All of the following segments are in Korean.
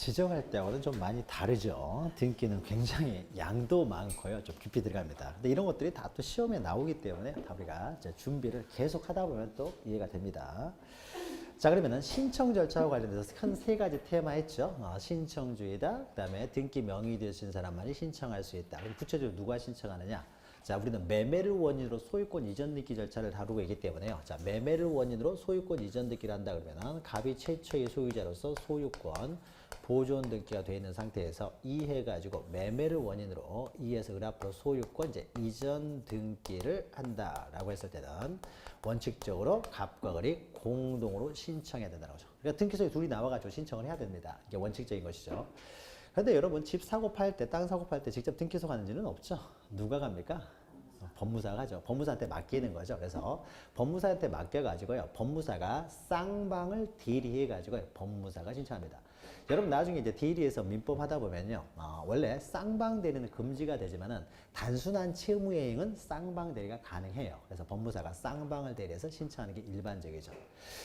지정할 때하고는 좀 많이 다르죠. 등기는 굉장히 양도 많고요. 좀 깊이 들어갑니다. 근데 이런 것들이 다 또 시험에 나오기 때문에 우리가 이제 준비를 계속 하다 보면 또 이해가 됩니다. 자, 그러면은 신청 절차와 관련돼서 큰 세 가지 테마 했죠. 신청주의다. 그다음에 등기 명의 되신 사람만이 신청할 수 있다. 그럼 구체적으로 누가 신청하느냐? 자, 우리는 매매를 원인으로 소유권 이전 등기 절차를 다루고 있기 때문에요. 자, 매매를 원인으로 소유권 이전 등기를 한다 그러면은 갑이 최초의 소유자로서 소유권 보존 등기가 되어 있는 상태에서 이해가지고 매매를 원인으로 이에서 을 앞으로 소유권 이제 이전 등기를 한다라고 했을 때는 원칙적으로 갑과 을이 공동으로 신청해야 된다는 거죠. 그러니까 등기소에 둘이 나와가지고 신청을 해야 됩니다. 이게 원칙적인 것이죠. 그런데 여러분 집 사고 팔 때, 땅 사고 팔 때 직접 등기소 가는 지는 없죠. 누가 갑니까? 법무사가 하죠. 법무사한테 맡기는 거죠. 그래서 법무사한테 맡겨가지고요. 법무사가 쌍방을 대리해가지고요. 법무사가 신청합니다. 여러분 나중에 이제 대리에서 민법 하다 보면요. 원래 쌍방 대리는 금지가 되지만은 단순한 채무이행은 쌍방 대리가 가능해요. 그래서 법무사가 쌍방을 대리해서 신청하는 게 일반적이죠.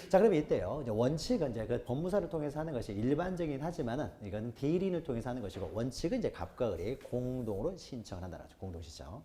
자, 그럼 이때요. 이제 원칙은 이제 그 법무사를 통해서 하는 것이 일반적이긴 하지만은 이건 대리인을 통해서 하는 것이고 원칙은 이제 갑과 을이 공동으로 신청을 한다는 거죠. 공동 신청.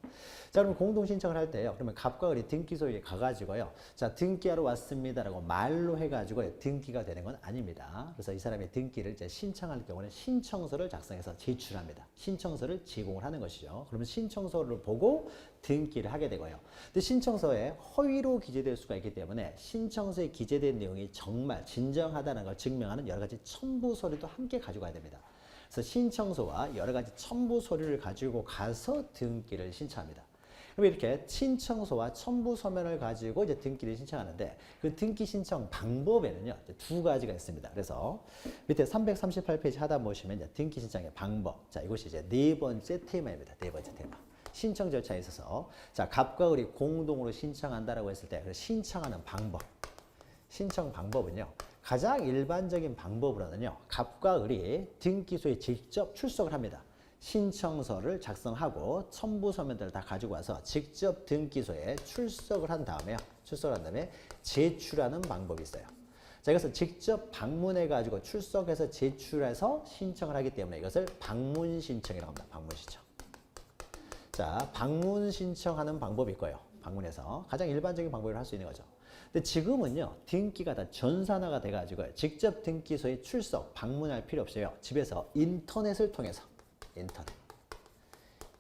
자, 그러면 공동 신청을 할 때요. 그러면 갑과 을이 등기소에 가가지고요. 자, 등기하러 왔습니다라고 말로 해가지고 등기가 되는 건 아닙니다. 그래서 이 사람이 등기를 이제 신청할 경우는 신청서를 작성해서 제출합니다. 신청서를 제공을 하는 것이죠. 그러면 신청서를 보고 등기를 하게 되고요. 근데 신청서에 허위로 기재될 수가 있기 때문에 신청서에 기재된 내용이 정말 진정하다는 걸 증명하는 여러 가지 첨부 서류도 함께 가져가야 됩니다. 그래서 신청서와 여러 가지 첨부 서류를 가지고 가서 등기를 신청합니다. 그럼 이렇게 신청서와 첨부 서면을 가지고 이제 등기를 신청하는데 그 등기 신청 방법에는요 두 가지가 있습니다. 그래서 밑에 338페이지 하다 보시면 이제 등기 신청의 방법. 자, 이것이 이제 네 번째 테마입니다. 네 번째 테마. 신청 절차에 있어서 자, 갑과 을이 공동으로 신청한다라고 했을 때 그 신청하는 방법. 신청 방법은요. 가장 일반적인 방법으로는요. 갑과 을이 등기소에 직접 출석을 합니다. 신청서를 작성하고 첨부 서면들을 다 가지고 와서 직접 등기소에 출석을 한 다음에요. 제출하는 방법이 있어요. 자, 이것을 직접 방문해 가지고 출석해서 제출해서 신청을 하기 때문에 이것을 방문 신청이라고 합니다. 방문 신청. 자, 방문 신청하는 방법이 있고요. 방문해서 가장 일반적인 방법으로 할 수 있는 거죠. 근데 지금은요, 등기가 다 전산화가 돼가지고 직접 등기소에 출석, 방문할 필요 없어요. 집에서 인터넷을 통해서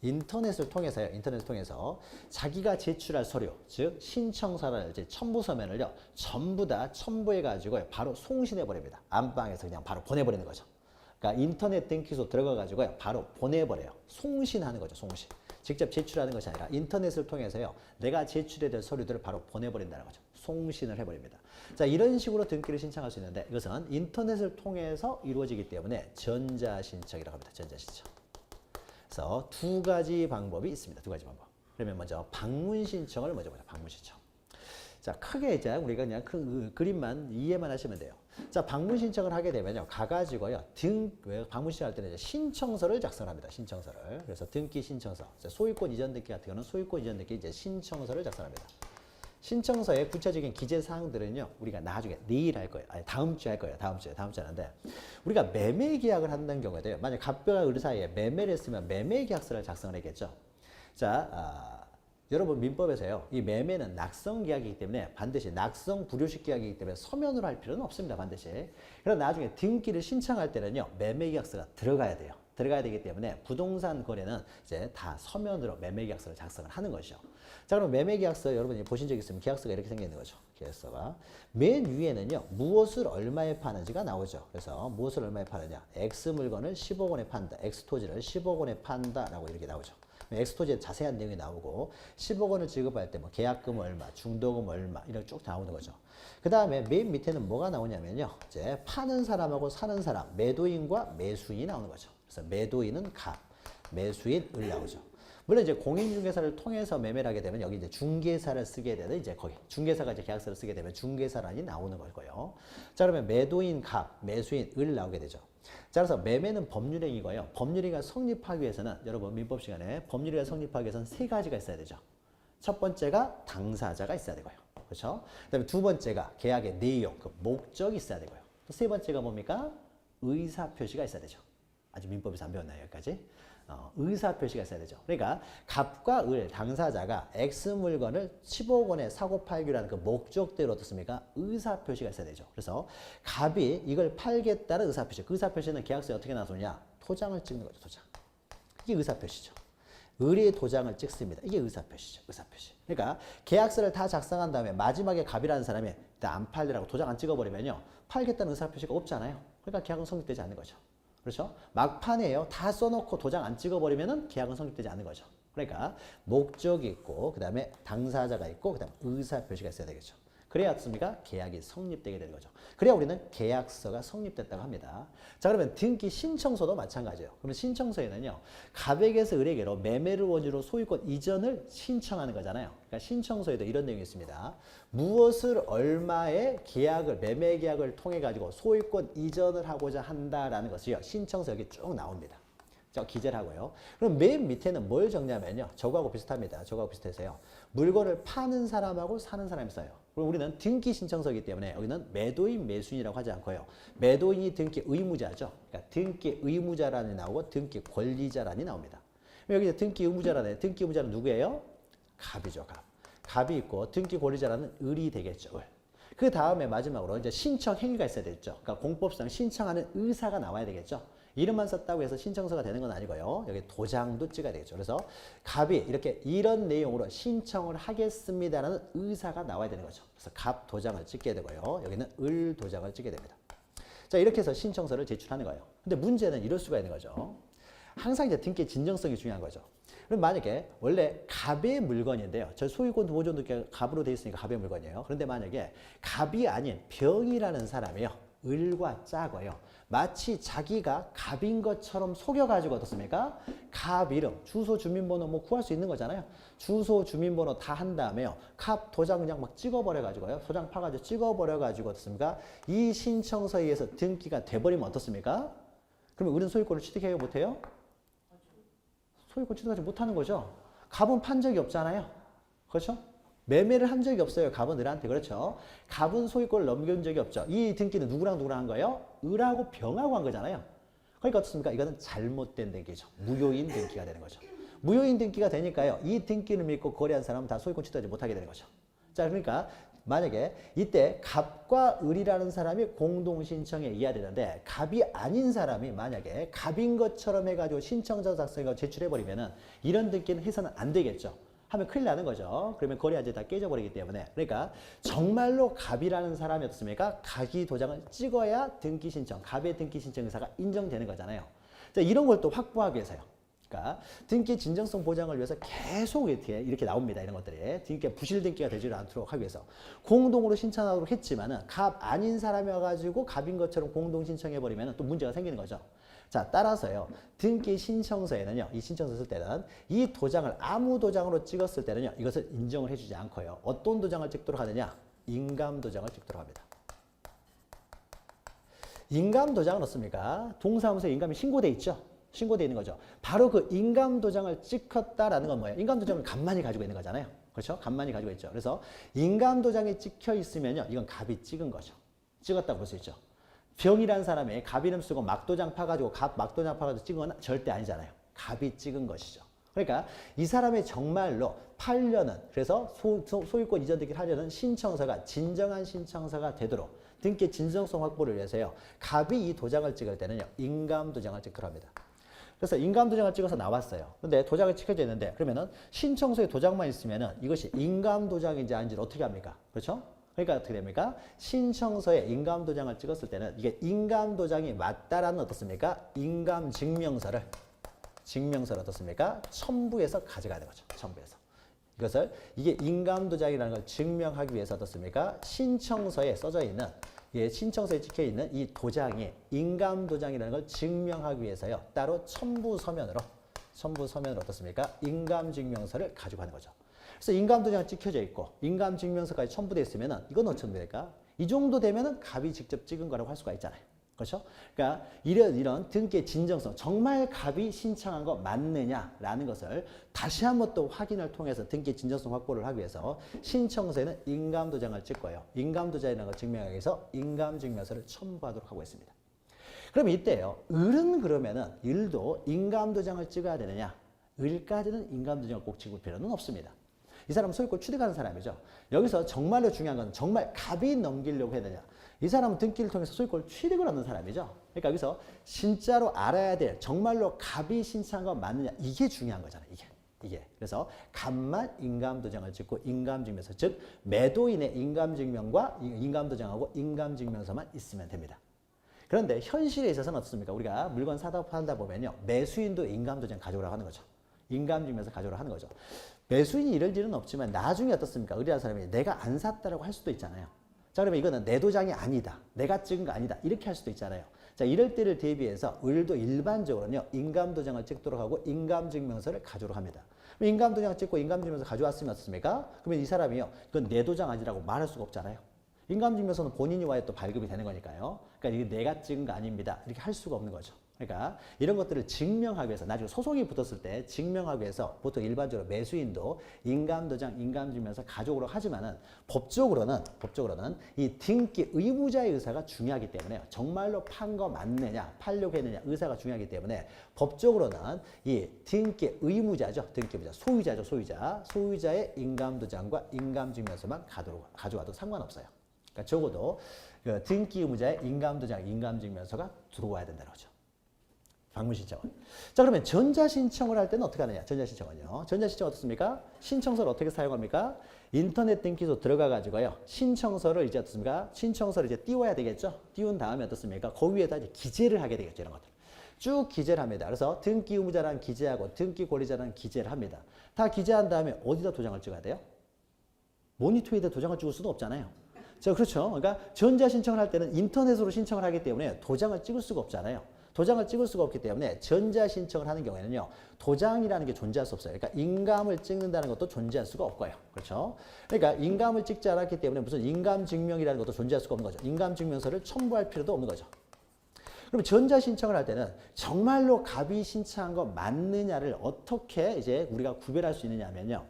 인터넷을 통해서 자기가 제출할 서류, 즉 신청서를 이제 첨부 서면을요 전부 다 첨부해 가지고 바로 송신해 버립니다. 안방에서 그냥 바로 보내버리는 거죠. 그러니까 인터넷 등기소 들어가 가지고 바로 보내버려요. 송신하는 거죠. 송신. 직접 제출하는 것이 아니라 인터넷을 통해서요 내가 제출해야 될 서류들을 바로 보내버린다는 거죠. 송신을 해버립니다. 자, 이런 식으로 등기를 신청할 수 있는데 이것은 인터넷을 통해서 이루어지기 때문에 전자신청이라고 합니다. 전자신청. 그래서 두 가지 방법이 있습니다. 두 가지 방법. 그러면 먼저 방문 신청을 먼저 보자. 방문 신청. 자, 크게 이제 우리가 그냥 그 그림만 이해만 하시면 돼요. 자, 방문 신청을 하게 되면요. 가가지고요. 방문 신청할 때는 이제 신청서를 작성합니다. 신청서를. 그래서 등기 신청서. 소유권 이전 등기 같은 경우는 소유권 이전 등기 이제 신청서를 작성합니다. 신청서의 구체적인 기재 사항들은요. 우리가 나중에 내일 할 거예요. 아니, 다음 주에 할 거예요. 다음 주에 하는데 우리가 매매 계약을 한다는 경우에도요. 만약 갑과 을 사이에 매매를 했으면 매매 계약서를 작성을 하겠죠. 자, 여러분 민법에서요. 이 매매는 낙성 계약이기 때문에 반드시 낙성 불효식 계약이기 때문에 서면으로 할 필요는 없습니다. 반드시. 그러나 나중에 등기를 신청할 때는요. 매매 계약서가 들어가야 돼요. 들어가야 되기 때문에 부동산 거래는 이제 다 서면으로 매매 계약서를 작성을 하는 것이죠. 자, 그럼 매매 계약서 여러분이 보신 적 있으면 계약서가 이렇게 생기는 거죠. 계약서가. 맨 위에는요. 무엇을 얼마에 파는지가 나오죠. 그래서 무엇을 얼마에 파느냐. X 물건을 10억 원에 판다. X 토지를 10억 원에 판다라고 이렇게 나오죠. 엑스토지에 자세한 내용이 나오고 10억 원을 지급할 때 뭐 계약금 얼마, 중도금 얼마 이렇게 쭉 나오는 거죠. 그 다음에 맨 밑에는 뭐가 나오냐면요. 이제 파는 사람하고 사는 사람, 매도인과 매수인이 나오는 거죠. 그래서 매도인은 갑, 매수인 을 나오죠. 물론 이제 공인중개사를 통해서 매매를 하게 되면 여기 이제 중개사를 쓰게 되는 이제 거기 중개사가 이제 계약서를 쓰게 되면 중개사란이 나오는 거고요. 자, 그러면 매도인 갑, 매수인 을 나오게 되죠. 자, 그래서 매매는 법률행위고요. 법률행위가 성립하기 위해서는 여러분 민법 시간에 법률행위가 성립하기 위해서는 세 가지가 있어야 되죠. 첫 번째가 당사자가 있어야 되고요. 그렇죠? 그다음에 두 번째가 계약의 내용, 그 목적이 있어야 되고요. 또 세 번째가 뭡니까? 의사 표시가 있어야 되죠. 아직 민법에서 안 배웠나요, 여기까지? 의사 표시가 있어야 되죠. 그러니까 갑과 을 당사자가 X 물건을 10억 원에 사고 팔기라는 그 목적대로 어떻습니까? 의사 표시가 있어야 되죠. 그래서 갑이 이걸 팔겠다는 의사 표시. 그 의사 표시는 계약서에 어떻게 나서냐? 도장을 찍는 거죠, 도장. 이게 의사 표시죠. 을이 도장을 찍습니다. 이게 의사 표시죠, 의사 표시. 그러니까 계약서를 다 작성한 다음에 마지막에 갑이라는 사람이 일단 안 팔리라고 도장 안 찍어버리면요, 팔겠다는 의사 표시가 없잖아요. 그러니까 계약은 성립되지 않는 거죠. 그렇죠? 막판에요. 다 써놓고 도장 안 찍어버리면은 계약은 성립되지 않는 거죠. 그러니까 목적이 있고, 그 다음에 당사자가 있고, 그 다음에 의사 표시가 있어야 되겠죠. 그래야 어떻습니까? 계약이 성립되게 되는 거죠. 그래야 우리는 계약서가 성립됐다고 합니다. 자, 그러면 등기 신청서도 마찬가지예요. 그러면 신청서에는요, 갑에게서 을에게로 매매를 원유로 소유권 이전을 신청하는 거잖아요. 그러니까 신청서에도 이런 내용이 있습니다. 무엇을 얼마의 계약을, 매매 계약을 통해 가지고 소유권 이전을 하고자 한다라는 것이요, 신청서 여기 쭉 나옵니다. 기재를 하고요. 그럼 맨 밑에는 뭘 적냐면요, 저거하고 비슷합니다. 저거하고 비슷해서요, 물건을 파는 사람하고 사는 사람이 써요. 그럼 우리는 등기 신청서이기 때문에 여기는 매도인 매수인이라고 하지 않고요, 매도인이 등기 의무자죠. 그러니까 등기 의무자란이 나오고 등기 권리자란이 나옵니다. 여기 등기 의무자란에, 등기 의무자는 누구예요? 갑이죠, 갑. 갑이 있고 등기 권리자라는 을이 되겠죠, 을. 그 다음에 마지막으로 이제 신청 행위가 있어야 되겠죠. 그러니까 공법상 신청하는 의사가 나와야 되겠죠. 이름만 썼다고 해서 신청서가 되는 건 아니고요, 여기 도장도 찍어야 되겠죠. 그래서 갑이 이렇게 이런 내용으로 신청을 하겠습니다라는 의사가 나와야 되는 거죠. 그래서 갑 도장을 찍게 되고요, 여기는 을 도장을 찍게 됩니다. 자, 이렇게 해서 신청서를 제출하는 거예요. 근데 문제는 이럴 수가 있는 거죠. 항상 이제 등기의 진정성이 중요한 거죠. 그럼 만약에 원래 갑의 물건인데요, 저 소유권 보존 등기가 갑으로 되어 있으니까 갑의 물건이에요. 그런데 만약에 갑이 아닌 병이라는 사람이요, 을과 짜고요, 마치 자기가 갑인 것처럼 속여가지고 어떻습니까? 갑 이름, 주소, 주민번호 뭐 구할 수 있는 거잖아요. 주소, 주민번호 다 한 다음에요, 갑 도장 그냥 막 찍어버려가지고요, 도장 파가지고 찍어버려가지고 어떻습니까? 이 신청서에 의해서 등기가 돼버리면 어떻습니까? 그러면 을은 소유권을 취득해요, 못해요? 소유권 취득하지 못하는 거죠. 갑은 판 적이 없잖아요. 그렇죠? 매매를 한 적이 없어요, 갑은 을한테. 그렇죠? 갑은 소유권을 넘겨준 적이 없죠. 이 등기는 누구랑 누구랑 한 거예요? 을하고 병하고 한 거잖아요. 그러니까 어떻습니까? 이거는 잘못된 등기죠. 무효인 등기가 되는 거죠. 무효인 등기가 되니까요, 이 등기를 믿고 거래한 사람은 다 소유권 취득하지 못하게 되는 거죠. 자, 그러니까 만약에 이때 갑과 을이라는 사람이 공동 신청에 의해야 되는데, 갑이 아닌 사람이 만약에 갑인 것처럼 해가지고 신청서 작성해서 제출해버리면은 이런 등기는 해서는 안 되겠죠. 하면 큰일 나는 거죠. 그러면 거래안지 다 깨져버리기 때문에. 그러니까 정말로 갑이라는 사람이 어떻습니까? 갑이 도장을 찍어야 등기 신청, 갑의 등기 신청 의사가 인정되는 거잖아요. 자, 이런 걸 또 확보하기 위해서요, 그러니까 등기 진정성 보장을 위해서 계속 이렇게 나옵니다. 이런 것들이 등기 부실 등기가 되지 않도록 하기 위해서 공동으로 신청하도록 했지만은 갑 아닌 사람이 와가지고 갑인 것처럼 공동 신청해 버리면 또 문제가 생기는 거죠. 자, 따라서요, 등기 신청서에는요, 이 신청서 쓸 때는 이 도장을 아무 도장으로 찍었을 때는요, 이것을 인정을 해주지 않고요, 어떤 도장을 찍도록 하느냐? 인감 도장을 찍도록 합니다. 인감 도장은 어떻습니까? 동사무소에 인감이 신고돼 있죠. 신고되어 있는 거죠. 바로 그 인감 도장을 찍었다라는 건 뭐예요? 인감 도장은 갑만이 가지고 있는 거잖아요. 그렇죠? 갑만이 가지고 있죠. 그래서 인감 도장이 찍혀 있으면요, 이건 갑이 찍은 거죠. 찍었다고 볼 수 있죠. 병이라는 사람이 갑 이름 쓰고 막도장 파가지고 갑 막도장 파가지고 찍은 건 절대 아니잖아요. 갑이 찍은 것이죠. 그러니까 이 사람이 정말로 팔려는, 그래서 소유권 이전 등기를 하려는 신청서가 진정한 신청서가 되도록 등기 진정성 확보를 위해서요, 갑이 이 도장을 찍을 때는요, 인감 도장을 찍도록 합니다. 그래서 인감 도장을 찍어서 나왔어요. 근데 도장이 찍혀져 있는데, 그러면은 신청서에 도장만 있으면은 이것이 인감 도장인지 아닌지를 어떻게 합니까? 그렇죠? 그러니까 어떻게 됩니까? 신청서에 인감 도장을 찍었을 때는 이게 인감 도장이 맞다라는 어떻습니까? 인감 증명서를 어떻습니까? 첨부해서 가져가야 되는 거죠. 첨부해서. 이것을 이게 인감 도장이라는 걸 증명하기 위해서 어떻습니까? 신청서에 써져 있는, 예, 신청서에 찍혀 있는 이 도장이 인감 도장이라는 걸 증명하기 위해서요, 따로 첨부 서면으로 어떻습니까? 인감 증명서를 가지고 가는 거죠. 그래서 인감 도장이 찍혀져 있고 인감 증명서까지 첨부되어 있으면은 이건 어떻게 됩니까? 이 정도 되면은 갑이 직접 찍은 거라고 할 수가 있잖아요. 그렇죠? 그러니까 이런 등기의 진정성, 정말 갑이 신청한 거 맞느냐라는 것을 다시 한번 또 확인을 통해서 등기의 진정성 확보를 하기 위해서 신청서에는 인감 도장을 찍고요, 인감 도장이라는 걸 증명하기 위해서 인감 증명서를 첨부하도록 하고 있습니다. 그럼 이때요. 을은 그러면은 을도 인감도장을 찍어야 되느냐? 을까지는 인감도장을 꼭 찍을 필요는 없습니다. 이 사람은 소유권 취득하는 사람이죠. 여기서 정말로 중요한 건 정말 갑이 넘기려고 해야 되냐. 이 사람은 등기를 통해서 소유권을 취득을 하는 사람이죠. 그러니까 여기서 진짜로 알아야 될 정말로 갑이 신청한 건 맞느냐. 이게 중요한 거잖아요. 이게. 그래서 갑만 인감도장을 찍고 인감증명서, 즉 매도인의 인감증명과 인감도장하고 인감증명서만 있으면 됩니다. 그런데 현실에 있어서는 어떻습니까? 우리가 물건 사다 판다 보면요. 매수인도 인감도장 가져오라고 하는 거죠. 인감증명서 가져오라고 하는 거죠. 매수인이 이럴 일은 없지만 나중에 어떻습니까? 의뢰한 사람이 내가 안 샀다라고 할 수도 있잖아요. 자, 그러면 이거는 내 도장이 아니다. 내가 찍은 거 아니다. 이렇게 할 수도 있잖아요. 자, 이럴 때를 대비해서 을도 일반적으로는요. 인감도장을 찍도록 하고 인감증명서를 가져오도록 합니다. 인감도장을 찍고 인감증명서 가져왔으면 어떻습니까? 그러면 이 사람이요. 이건 내 도장 아니라고 말할 수가 없잖아요. 인감증명서는 본인이 와야 또 발급이 되는 거니까요. 그러니까 이게 내가 찍은 거 아닙니다. 이렇게 할 수가 없는 거죠. 그러니까 이런 것들을 증명하기 위해서 나중에 소송이 붙었을 때 증명하기 위해서 보통 일반적으로 매수인도 인감도장, 인감증명서 가져오려고 하지만은 법적으로는 이 등기 의무자의 의사가 중요하기 때문에 정말로 판 거 맞느냐, 팔려고 했느냐 의사가 중요하기 때문에 법적으로는 이 등기 의무자죠. 등기 의무자, 소유자의 인감도장과 인감증명서만 가져와도 상관없어요. 그러니까 적어도 그 등기 의무자의 인감도장, 인감증명서가 들어와야 된다는 거죠. 방문신청은. 자, 그러면 전자신청을 할 때는 어떻게 하느냐? 전자신청은요. 전자신청 어떻습니까? 신청서를 어떻게 사용합니까? 인터넷 등기소 들어가가지고요. 신청서를 이제 어떻습니까? 신청서를 이제 띄워야 되겠죠? 띄운 다음에 어떻습니까? 그 위에다 이제 기재를 하게 되겠죠. 이런 것들. 쭉 기재를 합니다. 그래서 등기 의무자라는 기재하고 등기 권리자라는 기재를 합니다. 다 기재한 다음에 어디다 도장을 찍어야 돼요? 모니터에다 도장을 찍을 수도 없잖아요. 자, 그렇죠. 그러니까 전자신청을 할 때는 인터넷으로 신청을 하기 때문에 도장을 찍을 수가 없잖아요. 도장을 찍을 수가 없기 때문에 전자신청을 하는 경우에는요. 도장이라는 게 존재할 수 없어요. 그러니까 인감을 찍는다는 것도 존재할 수가 없고요. 그렇죠? 그러니까 인감을 찍지 않았기 때문에 무슨 인감증명이라는 것도 존재할 수가 없는 거죠. 인감증명서를 첨부할 필요도 없는 거죠. 그럼 전자신청을 할 때는 정말로 갑이 신청한 거 맞느냐를 어떻게 이제 우리가 구별할 수 있느냐 하면요.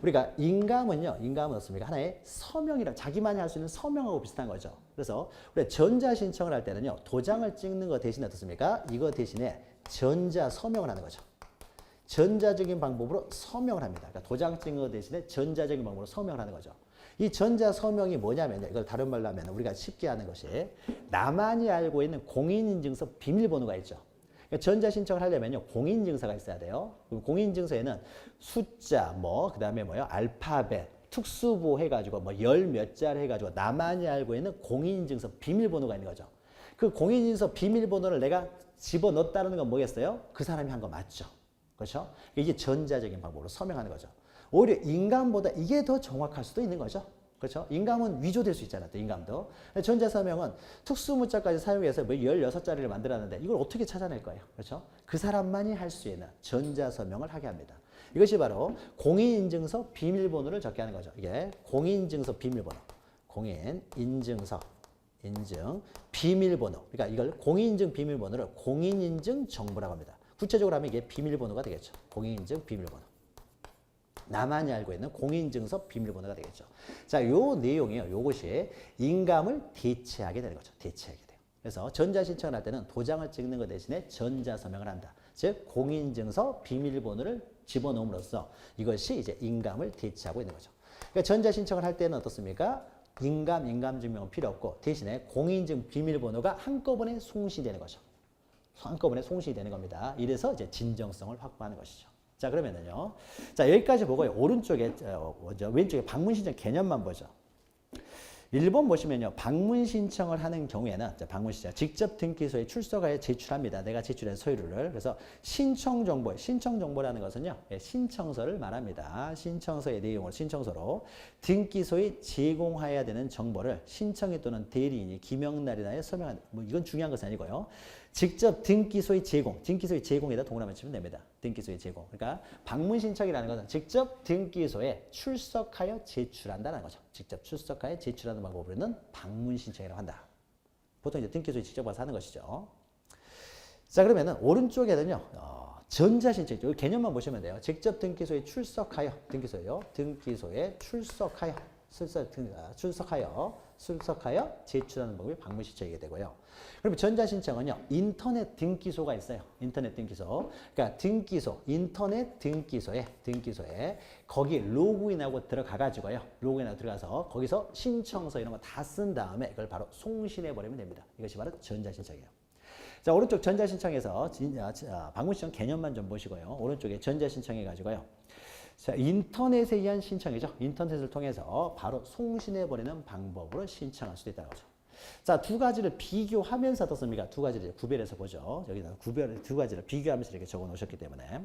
우리가 인감은 어떻습니까? 하나의 서명이라 자기만이 할 수 있는 서명하고 비슷한 거죠. 그래서 우리가 전자신청을 할 때는요. 도장을 찍는 거 대신에 어떻습니까? 이거 대신에 전자서명을 하는 거죠. 전자적인 방법으로 서명을 합니다. 그러니까 도장 찍는 거 대신에 전자적인 방법으로 서명을 하는 거죠. 이 전자서명이 뭐냐면요. 이걸 다른 말로 하면 우리가 쉽게 하는 것이 나만이 알고 있는 공인인증서 비밀번호가 있죠. 전자신청을 하려면요. 공인증서가 있어야 돼요. 공인증서에는 숫자, 그 다음에 알파벳, 특수부 해가지고 열 몇 자리 해가지고 나만이 알고 있는 공인인증서 비밀번호가 있는 거죠. 그 공인인증서 비밀번호를 내가 집어넣었다는 건 뭐겠어요? 그 사람이 한 거 맞죠. 그렇죠? 이게 전자적인 방법으로 서명하는 거죠. 오히려 인감보다 이게 더 정확할 수도 있는 거죠. 그렇죠? 인감은 위조될 수 있잖아요. 또 인감도. 전자서명은 특수문자까지 사용해서 16자리를 만들었는데 이걸 어떻게 찾아낼 거예요? 그렇죠? 그 사람만이 할 수 있는 전자서명을 하게 합니다. 이것이 바로 공인인증서 비밀번호를 적게 하는 거죠. 이게 공인인증서 비밀번호. 공인인증서 인증 비밀번호. 그러니까 이걸 공인인증 비밀번호를 공인인증 정보라고 합니다. 구체적으로 하면 이게 비밀번호가 되겠죠. 공인인증 비밀번호. 나만이 알고 있는 공인증서 비밀번호가 되겠죠. 자, 요 내용이요. 요것이 인감을 대체하게 되는 거죠. 대체하게 돼요. 그래서 전자신청을 할 때는 도장을 찍는 것 대신에 전자서명을 한다. 즉, 공인증서 비밀번호를 집어넣음으로써 이것이 이제 인감을 대체하고 있는 거죠. 그러니까 전자신청을 할 때는 어떻습니까? 인감증명은 필요 없고 대신에 공인증 비밀번호가 한꺼번에 송시되는 거죠. 한꺼번에 송시되는 겁니다. 이래서 이제 진정성을 확보하는 것이죠. 자, 그러면은요. 자, 여기까지 보고요. 오른쪽에, 왼쪽에 방문신청 개념만 보죠. 1번 보시면요. 방문신청을 하는 경우에는, 방문신청, 직접 등기소에 출석하여 제출합니다. 내가 제출한 서류를. 그래서 신청정보라는 것은요. 신청서를 말합니다. 신청서의 내용을 신청서로 등기소에 제공해야 되는 정보를 신청인 또는 대리인이 기명날이나에 서명한, 이건 중요한 것은 아니고요. 직접 등기소의 제공에다 동그라미 치면 됩니다. 등기소의 제공. 그러니까 방문신청이라는 것은 직접 등기소에 출석하여 제출한다는 거죠. 직접 출석하여 제출하는 방법으로는 방문신청이라고 한다. 보통 이제 등기소에 직접 가서 하는 것이죠. 자, 그러면은 오른쪽에는요, 전자신청, 이 개념만 보시면 돼요. 직접 등기소에 출석하여, 등기소에 출석하여 출석하여 제출하는 법이 방문 신청이게 되고요. 그러면 전자 신청은요, 인터넷 등기소가 있어요. 인터넷 등기소. 그러니까 인터넷 등기소에 거기 로그인하고 들어가가지고요. 로그인하고 들어가서 거기서 신청서 이런 거 다 쓴 다음에 이걸 바로 송신해버리면 됩니다. 이것이 바로 전자 신청이에요. 자, 오른쪽 전자 신청에서 방문 신청 개념만 좀 보시고요. 오른쪽에 전자 신청해 가지고요. 자, 인터넷에 의한 신청이죠. 인터넷을 통해서 바로 송신해버리는 방법으로 신청할 수도 있다는 거죠. 자, 두 가지를 비교하면서 어떻습니까? 두 가지를 구별해서 보죠. 여기다 두 가지를 비교하면서 이렇게 적어 놓으셨기 때문에.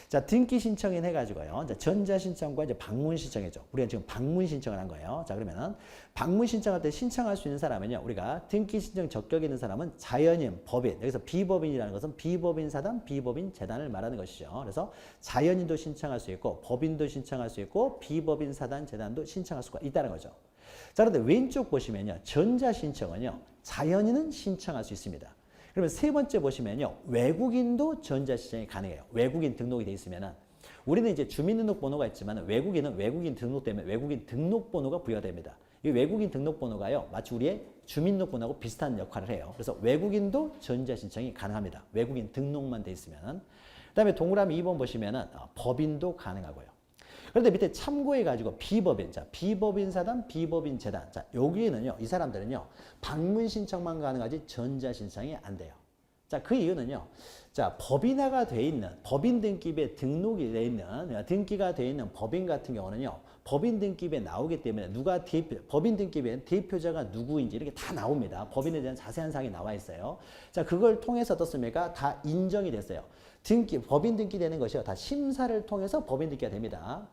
자, 등기 신청인 해가지고요. 이제 전자 신청과 이제 방문 신청이죠. 우리가 지금 방문 신청을 한 거예요. 자, 그러면은 방문 신청할 때 신청할 수 있는 사람은요. 우리가 등기 신청 적격이 있는 사람은 자연인, 법인. 여기서 비법인이라는 것은 비법인 사단, 비법인 재단을 말하는 것이죠. 그래서 자연인도 신청할 수 있고, 법인도 신청할 수 있고, 비법인 사단, 재단도 신청할 수가 있다는 거죠. 자, 그런데 왼쪽 보시면요. 전자 신청은요. 자연인은 신청할 수 있습니다. 그러면 세 번째 보시면요. 외국인도 전자 신청이 가능해요. 외국인 등록이 돼 있으면은 우리는 이제 주민등록번호가 있지만 외국인은 외국인 등록 때문에 외국인 등록번호가 부여가 됩니다. 이 외국인 등록번호가요. 마치 우리의 주민등록번호하고 비슷한 역할을 해요. 그래서 외국인도 전자 신청이 가능합니다. 외국인 등록만 돼 있으면. 그다음에 동그라미 2번 보시면은 법인도 가능하고요. 그런데 밑에 참고해가지고 비법인, 자, 비법인 사단, 비법인 재단. 자, 여기에는요, 이 사람들은요, 방문 신청만 가능하지 전자 신청이 안 돼요. 자, 그 이유는요, 자, 법인화가 돼 있는, 법인 등기부에 등록이 돼 있는, 등기가 돼 있는 법인 같은 경우는요, 법인 등기부에 나오기 때문에 누가 법인 등기부에 대표자가 누구인지 이렇게 다 나옵니다. 법인에 대한 자세한 사항이 나와 있어요. 자, 그걸 통해서 어떻습니까? 다 인정이 됐어요. 법인 등기되는 것이요. 다 심사를 통해서 법인 등기가 됩니다.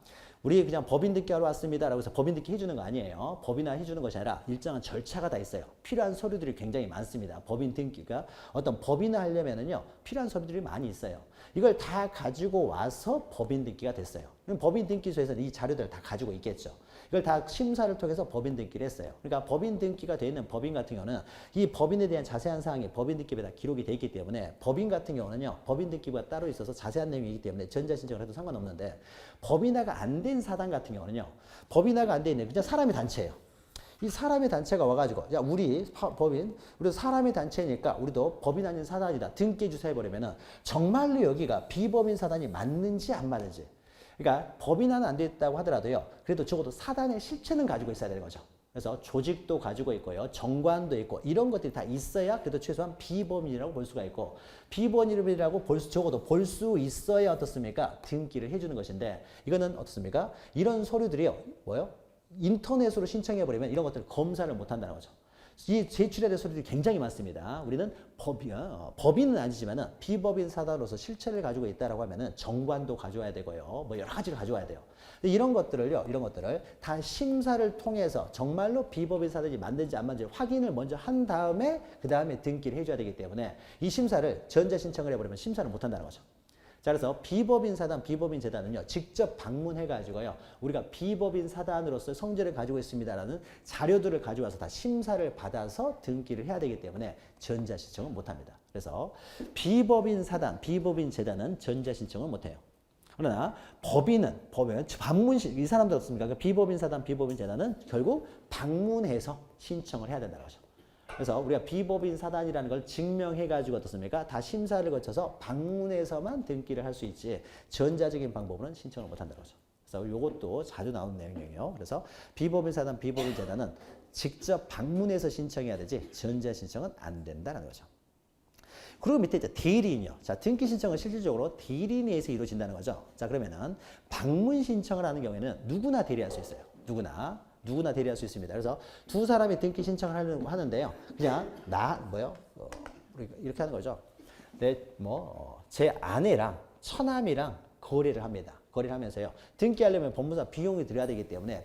우리 그냥 법인 등기하러 왔습니다. 라고 해서 법인 등기 해주는 거 아니에요. 법인화 해주는 것이 아니라 일정한 절차가 다 있어요. 필요한 서류들이 굉장히 많습니다. 법인 등기가 어떤 법인화 하려면은요. 필요한 서류들이 많이 있어요. 이걸 다 가지고 와서 법인 등기가 됐어요. 그럼 법인 등기소에서는 이 자료들을 다 가지고 있겠죠. 이걸 다 심사를 통해서 법인 등기를 했어요. 그러니까 법인 등기가 되어 있는 법인 같은 경우는 이 법인에 대한 자세한 사항이 법인 등기부에 다 기록이 되어 있기 때문에 법인 같은 경우는요. 법인 등기부가 따로 있어서 자세한 내용이기 때문에 전자 신청을 해도 상관없는데 법인화가 안 된 사단 같은 경우는요. 법인화가 안 돼 있는 그냥 사람의 단체예요. 이 사람의 단체가 와가지고 야 우리도 사람의 단체니까 우리도 법인 아닌 사단이다 등기해 주세요 해버리면은 정말로 여기가 비법인 사단이 맞는지 안 맞는지 그러니까 법인화는 안 됐다고 하더라도요. 그래도 적어도 사단의 실체는 가지고 있어야 되는 거죠. 그래서 조직도 가지고 있고요. 정관도 있고 이런 것들이 다 있어야 그래도 최소한 비법인이라고 볼 수가 있고 비법인이라고 적어도 볼 수 있어야 어떻습니까? 등기를 해주는 것인데 이거는 어떻습니까? 이런 서류들이요. 뭐요? 인터넷으로 신청해버리면 이런 것들을 검사를 못한다는 거죠. 이 제출해야 될 서류들이 굉장히 많습니다. 우리는 법인은 아니지만은 비법인 사단으로서 실체를 가지고 있다라고 하면은 정관도 가져와야 되고요. 뭐 여러 가지를 가져와야 돼요. 근데 이런 것들을 다 심사를 통해서 정말로 비법인 사단이 맞는지 안 맞는지 확인을 먼저 한 다음에 그 다음에 등기를 해줘야 되기 때문에 이 심사를 전자 신청을 해버리면 심사를 못 한다는 거죠. 자, 그래서 비법인 사단, 비법인 재단은요, 직접 방문해가지고요, 우리가 비법인 사단으로서 성질을 가지고 있습니다라는 자료들을 가져와서 다 심사를 받아서 등기를 해야 되기 때문에 전자 신청은 못합니다. 그래서 비법인 사단, 비법인 재단은 전자 신청을 못해요. 그러나 이 사람들 없습니까? 그러니까 비법인 사단, 비법인 재단은 결국 방문해서 신청을 해야 된다는 거죠. 그래서 우리가 비법인 사단이라는 걸 증명해가지고 어떻습니까? 다 심사를 거쳐서 방문해서만 등기를 할 수 있지 전자적인 방법으로는 신청을 못한다는 거죠. 그래서 이것도 자주 나오는 내용이에요. 그래서 비법인 사단, 비법인 재단은 직접 방문해서 신청해야 되지 전자 신청은 안 된다는 거죠. 그리고 밑에 이제 대리인이요. 자, 등기 신청은 실질적으로 대리인에 의해서 이루어진다는 거죠. 자, 그러면은 방문 신청을 하는 경우에는 누구나 대리할 수 있어요. 누구나 대리할 수 있습니다. 그래서 두 사람이 등기 신청을 하려고 하는데요. 그냥 이렇게 하는 거죠. 제 아내랑 처남이랑 거래를 합니다. 거래를 하면서요. 등기하려면 법무사 비용이 들어야 되기 때문에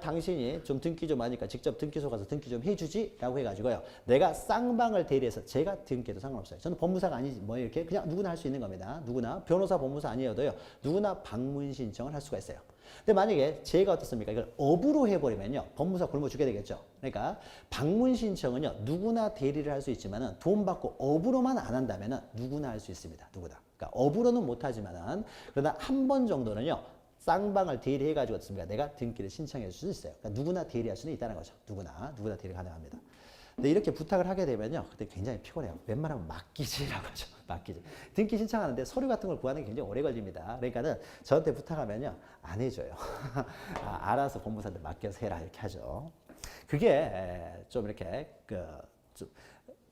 당신이 좀 등기 좀 하니까 직접 등기소 가서 등기 좀 해주지 라고 해가지고요. 내가 쌍방을 대리해서 제가 등기해도 상관없어요. 저는 법무사가 아니지 이렇게 그냥 누구나 할 수 있는 겁니다. 누구나 변호사 법무사 아니어도요. 누구나 방문 신청을 할 수가 있어요. 근데 만약에 제가 어떻습니까? 이걸 업으로 해버리면요. 법무사 굶어 죽게 되겠죠. 그러니까 방문 신청은요. 누구나 대리를 할 수 있지만은 돈 받고 업으로만 안 한다면은 누구나 할 수 있습니다. 누구나. 그러니까 업으로는 못하지만은 그러나 한 번 정도는요. 쌍방을 대리해가지고 어떻습니까? 내가 등기를 신청해 줄 수 있어요. 그러니까 누구나 대리할 수는 있다는 거죠. 누구나 대리 가능합니다. 근데 이렇게 부탁을 하게 되면요, 그때 굉장히 피곤해요. 웬만하면 맡기지라고 하죠. 맡기지. 등기 신청하는데 서류 같은 걸 구하는 게 굉장히 오래 걸립니다. 그러니까는 저한테 부탁하면요, 안 해줘요. 알아서 법무사한테 맡겨서 해라 이렇게 하죠. 그게 좀 이렇게 좀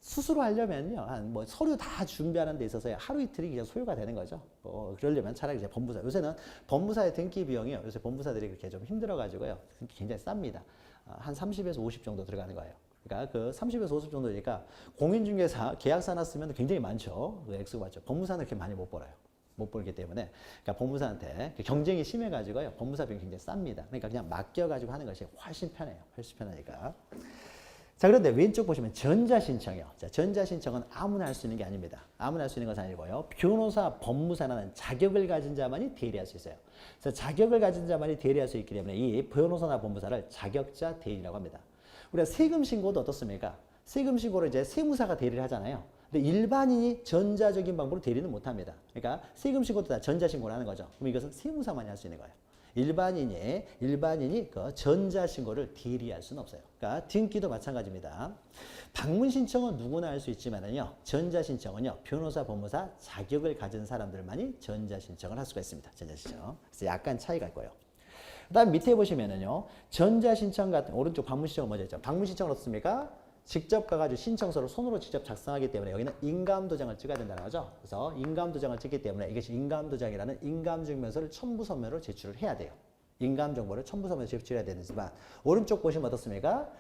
수수로 하려면요, 한 뭐 서류 다 준비하는 데 있어서 하루 이틀이 그냥 소요가 되는 거죠. 그러려면 차라리 이제 법무사. 요새는 법무사의 등기 비용이요, 요새 법무사들이 그렇게 좀 힘들어가지고요, 굉장히 쌉니다. 한 30에서 50 정도 들어가는 거예요. 그러니까 그 30에서 50 정도니까 공인중개사 계약서 하나 쓰면 굉장히 많죠. 그 액수가 많죠. 법무사는 그렇게 많이 못 벌어요. 못 벌기 때문에 그러니까 법무사한테 경쟁이 심해가지고요, 법무사 비용이 굉장히 쌉니다. 그러니까 그냥 맡겨가지고 하는 것이 훨씬 편해요. 훨씬 편하니까. 자, 그런데 왼쪽 보시면 전자신청이요. 자, 전자신청은 아무나 할 수 있는 게 아닙니다. 아무나 할 수 있는 것은 아니고요, 변호사, 법무사라는 자격을 가진 자만이 대리할 수 있어요. 그래서 자격을 가진 자만이 대리할 수 있기 때문에 이 변호사나 법무사를 자격자 대리라고 합니다. 우리가 세금 신고도 어떻습니까? 세금 신고를 이제 세무사가 대리를 하잖아요. 근데 일반인이 전자적인 방법으로 대리는 못 합니다. 그러니까 세금 신고도 다 전자 신고를 하는 거죠. 그럼 이것은 세무사만이 할 수 있는 거예요. 일반인이 그 전자 신고를 대리할 수는 없어요. 그러니까 등기도 마찬가지입니다. 방문 신청은 누구나 할 수 있지만은요, 전자 신청은요, 변호사, 법무사 자격을 가진 사람들만이 전자 신청을 할 수가 있습니다. 전자 신청. 그래서 약간 차이가 있고요. 그다음 밑에 보시면은요, 전자 신청 같은 오른쪽 방문 신청은 뭐죠? 있죠? 방문 신청은 어떻습니까? 직접 가가지고 신청서를 손으로 직접 작성하기 때문에 여기는 인감도장을 찍어야 된다는 거죠. 그래서 인감도장을 찍기 때문에 이것이 인감도장이라는 인감증명서를 첨부서면으로 제출을 해야 돼요. 인감정보를 첨부서면으로 제출해야 되지만 오른쪽 보시면 어떻습니까?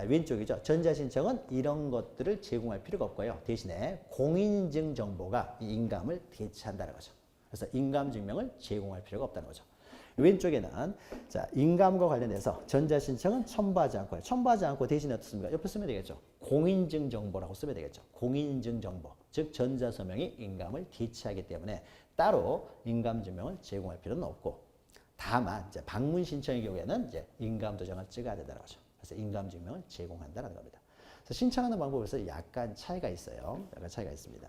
왼쪽이죠. 전자신청은 이런 것들을 제공할 필요가 없고요. 대신에 공인인증 정보가 이 인감을 대체한다는 거죠. 그래서 인감증명을 제공할 필요가 없다는 거죠. 왼쪽에는 자, 인감과 관련해서 전자신청은 첨부하지 않고요. 첨부하지 않고 대신에 어떻습니까? 옆에 쓰면 되겠죠. 공인인증 정보라고 쓰면 되겠죠. 공인인증 정보, 즉 전자서명이 인감을 대체하기 때문에 따로 인감증명을 제공할 필요는 없고, 다만 이제 방문 신청의 경우에는 이제 인감도장을 찍어야 된다는 거죠. 그래서 인감증명을 제공한다는 겁니다. 그래서 신청하는 방법에서 약간 차이가 있어요. 약간 차이가 있습니다.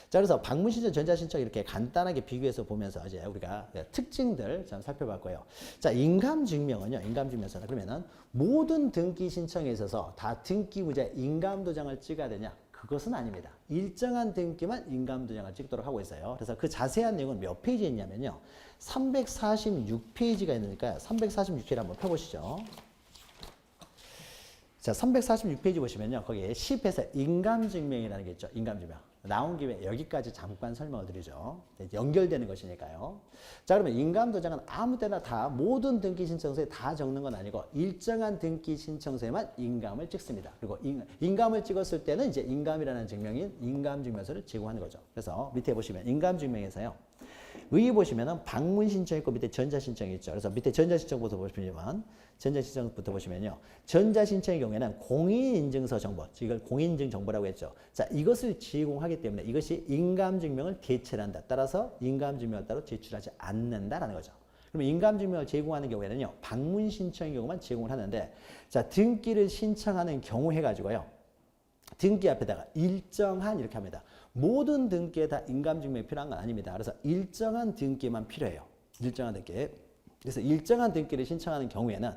자, 그래서 방문 신청, 전자 신청 이렇게 간단하게 비교해서 보면서 이제 우리가 특징들 좀 살펴봤고요. 자, 인감증명은요, 인감증명서는 그러면은 모든 등기 신청에 있어서 다 등기부자 인감도장을 찍어야 되냐? 그것은 아닙니다. 일정한 등기만 인감도장을 찍도록 하고 있어요. 그래서 그 자세한 내용은 몇 페이지에 있냐면요, 346페이지가 있으니까 346페이지를 한번 펴보시죠. 자, 346페이지 보시면요, 거기에 10에서 인감증명이라는 게 있죠. 인감증명. 나온 김에 여기까지 잠깐 설명을 드리죠. 연결되는 것이니까요. 자, 그러면 인감도장은 아무 때나 다 모든 등기 신청서에 다 적는 건 아니고 일정한 등기 신청서에만 인감을 찍습니다. 그리고 인감을 찍었을 때는 이제 인감이라는 증명인 인감증명서를 제공하는 거죠. 그래서 밑에 보시면 인감증명에서요, 위에 보시면은 방문 신청이 있고 밑에 전자 신청이 있죠. 그래서 밑에 전자 신청부터 보시면, 전자 신청부터 보시면요, 전자 신청의 경우에는 공인인증서 정보, 즉 이걸 공인인증 정보라고 했죠. 자, 이것을 제공하기 때문에 이것이 인감증명을 대체한다. 따라서 인감증명을 따로 제출하지 않는다라는 거죠. 그러면 인감증명을 제공하는 경우에는요, 방문 신청의 경우만 제공을 하는데, 자, 등기를 신청하는 경우 해가지고요, 등기 앞에다가 일정한 이렇게 합니다. 모든 등기에 다 인감증명이 필요한 건 아닙니다. 그래서 일정한 등기만 필요해요. 일정한 등기. 그래서 일정한 등기를 신청하는 경우에는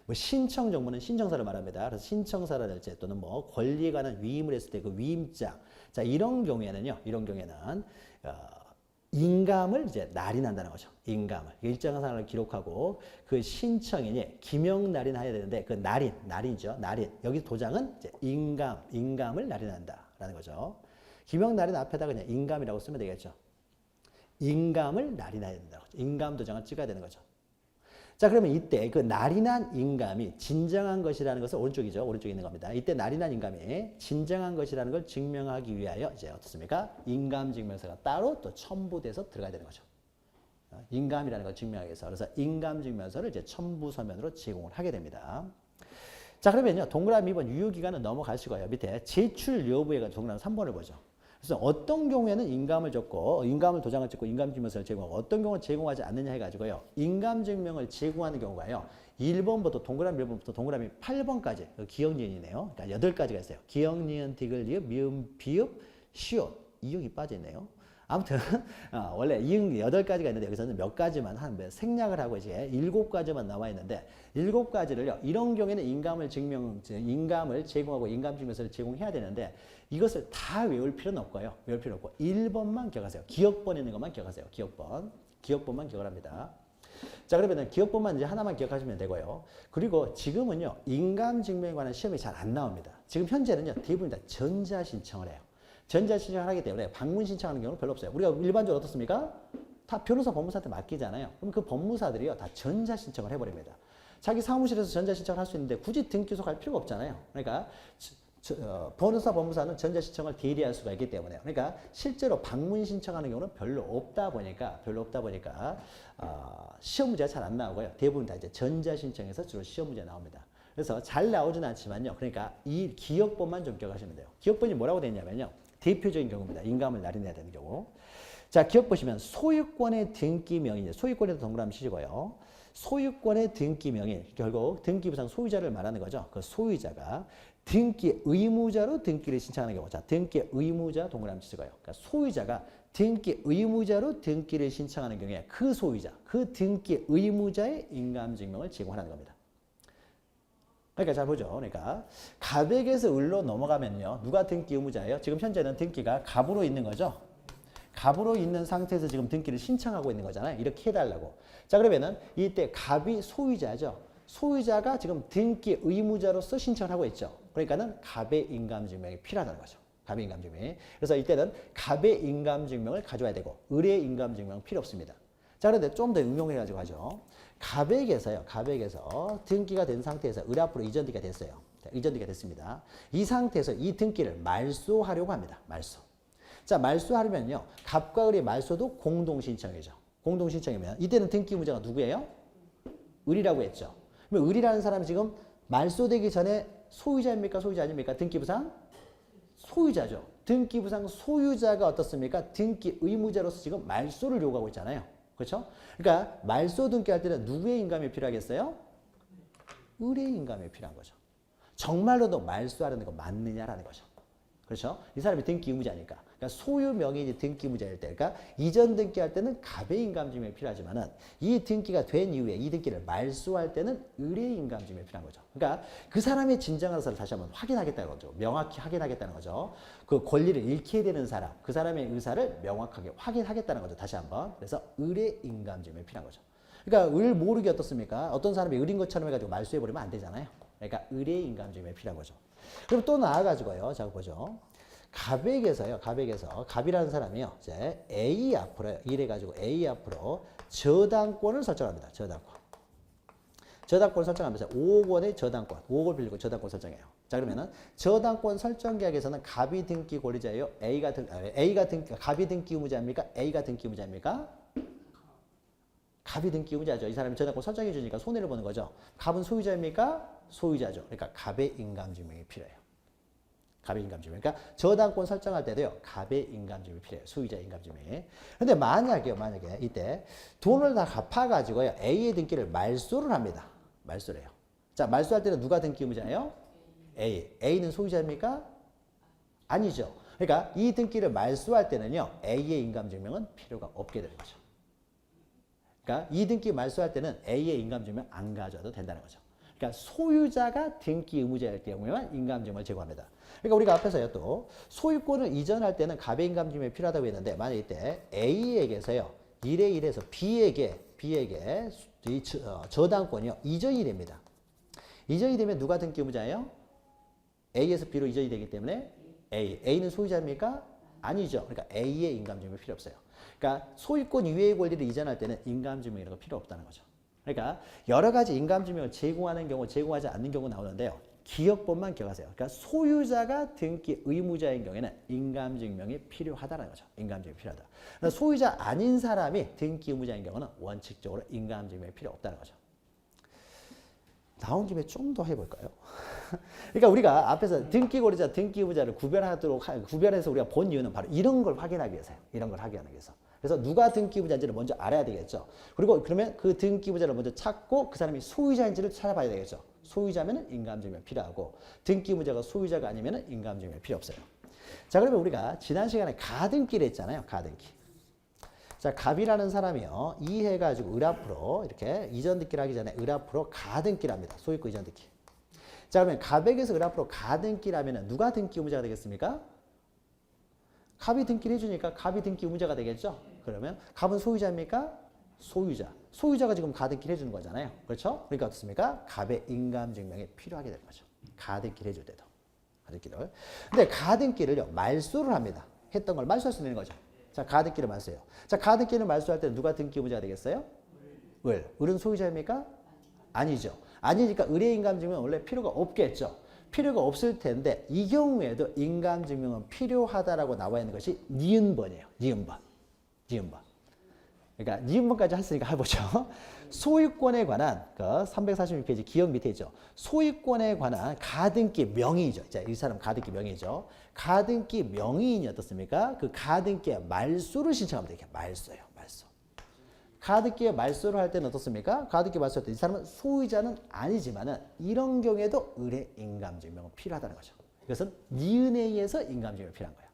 뭐 신청 정보는 신청서를 말합니다. 그래서 신청서라든지 또는 뭐 권리에 관한 위임을 했을 때 그 위임장. 자, 이런 경우에는 인감을 이제 날인한다는 거죠. 인감을. 일정한 사항을 기록하고 그 신청인이 기명 날인해야 되는데 그 날인이죠. 날인. 여기 도장은 이제 인감을 날인한다라는 거죠. 기명 날인 앞에다 그냥 인감이라고 쓰면 되겠죠. 인감을 날인해야 된다고. 인감 도장을 찍어야 되는 거죠. 자, 그러면 이때 그 날인한 인감이 진정한 것이라는 것은 오른쪽이죠. 오른쪽에 있는 겁니다. 이때 날인한 인감이 진정한 것이라는 걸 증명하기 위하여 이제 어떻습니까? 인감증명서가 따로 또 첨부돼서 들어가야 되는 거죠. 인감이라는 걸 증명하기 위해서. 그래서 인감증명서를 이제 첨부서면으로 제공을 하게 됩니다. 자, 그러면요, 동그라미 2번 유효기간은 넘어가시고요. 밑에 제출 여부에 동그라미 3번을 보죠. 그래서 어떤 경우에는 인감을 적고 인감을 도장을 찍고 인감증명서를 제공하고 어떤 경우는 제공하지 않느냐 해가지고요, 인감증명을 제공하는 경우가요, 1번부터 동그라미 1번부터 동그라미 8번까지 기억니은이네요. 그러니까 8가지가 있어요. 기억니은, 디귿, 리읍, 미음, 비읍, 시옷, 이응이 빠져있네요. 아무튼 원래 8가지가 있는데 여기서는 몇 가지만 생략을 하고 이제 7가지만 나와 있는데 7가지를요. 이런 경우에는 인감을 제공하고 인감 증명서를 제공해야 되는데 이것을 다 외울 필요는 없고요. 외울 필요 없고 1번만 기억하세요. 기억번 있는 것만 기억하세요. 기억번만 기억을 합니다. 자, 그러면 기억번만 이제 하나만 기억하시면 되고요. 그리고 지금은요. 인감 증명에 관한 시험이 잘 안 나옵니다. 지금 현재는요. 대부분 다 전자 신청을 해요. 전자 신청을 하기 때문에 방문 신청하는 경우는 별로 없어요. 우리가 일반적으로 어떻습니까? 다 변호사, 법무사한테 맡기잖아요. 그럼 그 법무사들이요. 다 전자 신청을 해버립니다. 자기 사무실에서 전자 신청을 할 수 있는데 굳이 등기소 갈 필요가 없잖아요. 그러니까 변호사, 법무사는 전자 신청을 대리할 수가 있기 때문에 그러니까 실제로 방문 신청하는 경우는 별로 없다 보니까 시험 문제가 잘 안 나오고요. 대부분 다 이제 전자 신청에서 주로 시험 문제 나옵니다. 그래서 잘 나오지는 않지만요. 그러니까 이 기억번만 좀 기억하시면 돼요. 기억번이 뭐라고 되어 있냐면요. 대표적인 경우입니다. 인감을 날인해야 되는 경우. 자, 기억 보시면 소유권의 등기 명의, 소유권에도 동그라미 치시고요. 소유권의 등기 명의, 결국 등기부상 소유자를 말하는 거죠. 그 소유자가 등기 의무자로 등기를 신청하는 경우. 자, 등기 의무자 동그라미 치시고요. 그러니까 소유자가 등기 의무자로 등기를 신청하는 경우에 그 소유자, 그 등기 의무자의 인감증명을 제공하는 겁니다. 그러니까 잘 보죠. 그러니까 갑에게서 을로 넘어가면요. 누가 등기 의무자예요? 지금 현재는 등기가 갑으로 있는 거죠. 갑으로 있는 상태에서 지금 등기를 신청하고 있는 거잖아요. 이렇게 해달라고. 자, 그러면은 이때 갑이 소유자죠. 소유자가 지금 등기 의무자로서 신청을 하고 있죠. 그러니까는 갑의 인감증명이 필요하다는 거죠. 갑의 인감증명이. 그래서 이때는 갑의 인감증명을 가져와야 되고 을의 인감증명은 필요 없습니다. 자, 그런데 좀 더 응용해가지고 하죠. 갑에게서 등기가 된 상태에서 을 앞으로 이전등기가 됐어요. 자, 이전등기가 됐습니다. 이 상태에서 이 등기를 말소하려고 합니다. 말소. 자, 말소하려면요. 갑과 을의 말소도 공동신청이죠. 공동신청이면 이때는 등기 의무자가 누구예요? 을이라고 했죠. 그러면 을이라는 사람이 지금 말소되기 전에 소유자입니까? 소유자 아닙니까? 등기부상 소유자죠. 등기부상 소유자가 어떻습니까? 등기 의무자로서 지금 말소를 요구하고 있잖아요. 그렇죠? 그러니까 말소 등기할 때는 누구의 인감이 필요하겠어요? 을의 인감이 필요한 거죠. 정말로도 말소하려는 거 맞느냐라는 거죠. 그렇죠? 이 사람이 등기 의무자니까. 그러니까 소유 명의인이 등기 의무자일 때, 그러니까 이전 등기할 때는 갑의 인감증명이 필요하지만은 이 등기가 된 이후에 이 등기를 말소할 때는 을의 인감증명이 필요한 거죠. 그러니까 그 사람의 진정한 의사를 다시 한번 확인하겠다는 거죠. 명확히 확인하겠다는 거죠. 그 권리를 잃게 되는 사람, 그 사람의 의사를 명확하게 확인하겠다는 거죠. 다시 한번. 그래서 을의 인감증명이 필요한 거죠. 그러니까 을 모르게 어떻습니까? 어떤 사람이 을인 것처럼 해가지고 말소해버리면 안 되잖아요. 그러니까 을의 인감증명이 필요한 거죠. 그럼 또 나아가지고요. 자, 보죠. 갑에게서 갑이라는 사람이요. 이제 A 앞으로요. 이래가지고 A 앞으로 저당권을 설정합니다. 저당권을 설정하면서 5억 원의 저당권, 5억을 빌리고 저당권 설정해요. 자, 그러면은 저당권 설정 계약에서는 갑이 등기 권리자예요. 갑이 등기 의무자입니까? A가 등기 의무자입니까? 갑이 등기 의무자죠. 이 사람이 저당권 설정해 주니까 손해를 보는 거죠. 갑은 소유자입니까? 소유자죠. 그러니까 갑의 인감증명이 필요해요. 갑의 인감증명. 그러니까 저당권 설정할 때도요. 갑의 인감증명이 필요해요. 소유자 인감증명이. 근데 만약에 이때 돈을 다 갚아가지고요. A의 등기를 말소를 합니다. 말소를 해요. 자, 말소할 때는 누가 등기 의무자예요? A. A는 소유자입니까? 아니죠. 그러니까 이 등기를 말소할 때는요. A의 인감증명은 필요가 없게 되는 거죠. 그러니까 이 등기 말소할 때는 A의 인감증명 안 가져와도 된다는 거죠. 그러니까 소유자가 등기 의무자일 경우에만 인감증명을 제공합니다. 그러니까 우리가 앞에서요 또 소유권을 이전할 때는 갑의 인감증명이 필요하다고 했는데 만약 이때 A에게서요 1에 1에서 B에게 이 저당권이요 이전이 됩니다. 이전이 되면 누가 등기 의무자예요? A에서 B로 이전이 되기 때문에 A는 소유자입니까? 아니죠. 그러니까 A의 인감증명이 필요 없어요. 그러니까 소유권 이외의 권리를 이전할 때는 인감증명이라고 필요 없다는 거죠. 그러니까 여러 가지 인감증명을 제공하는 경우, 제공하지 않는 경우 나오는데요. 기억법만 기억하세요. 그러니까 소유자가 등기 의무자인 경우에는 인감증명이 필요하다는 거죠. 인감증명이 필요하다. 그러니까 소유자 아닌 사람이 등기 의무자인 경우는 원칙적으로 인감증명이 필요 없다는 거죠. 나온 김에 좀 더 해볼까요? 그러니까 우리가 앞에서 등기 권리자, 등기 의무자를 구별해서 우리가 본 이유는 바로 이런 걸 확인하기 위해서요. 이런 걸 확인하기 위해서. 그래서 누가 등기 의무자인지를 먼저 알아야 되겠죠. 그리고 그러면 그 등기 의무자를 먼저 찾고 그 사람이 소유자인지를 찾아봐야 되겠죠. 소유자면은 인감증명 필요하고 등기 의무자가 소유자가 아니면은 인감증명 필요 없어요. 자, 그러면 우리가 지난 시간에 가등기를 했잖아요. 가등기. 자, 갑이라는 사람이요. 이 해가지고 을 앞으로 이렇게 이전 듣기를 하기 전에 을 앞으로 가등기를 합니다. 소유권 이전 듣기. 자, 그러면 갑에게서 을 앞으로 가등기를 하면 누가 등기 의무자가 되겠습니까? 갑이 등기를 해주니까 갑이 등기 의무자가 되겠죠? 그러면 갑은 소유자입니까? 소유자. 소유자가 지금 가등기를 해주는 거잖아요. 그렇죠? 그러니까 어떻습니까? 갑의 인감증명이 필요하게 되는 거죠. 가등기를 해줄 때도. 가등기를. 근데 가등기를요, 말소를 합니다. 했던 걸 말소할 수 있는 거죠. 자, 가등기를 말소해요. 자, 가등기를 말소할 때는 누가 등기 의무자가 되겠어요? 을. 을은 소유자입니까? 아니죠. 아니니까 을의 인감증명은 원래 필요가 없겠죠. 필요가 없을 텐데 이 경우에도 인감증명은 필요하다라고 나와 있는 것이 니은번이에요. 니은번. 니은번. 그러니까 니은번까지 했으니까 해보죠. 소유권에 관한 그 346페이지 기억 밑에 있죠. 소유권에 관한 가등기 명의죠. 자, 이 사람 가등기 명의죠. 가등기 명의인이 어떻습니까? 그 가등기의 말소를 신청하면 돼요. 말소예요. 말소. 가등기에 말소를 할 때는 어떻습니까? 가등기 말소할 때 이 사람은 소유자는 아니지만은 이런 경우에도 을의 인감증명은 필요하다는 거죠. 이것은 니은에 의해서 인감증명이 필요한 거예요.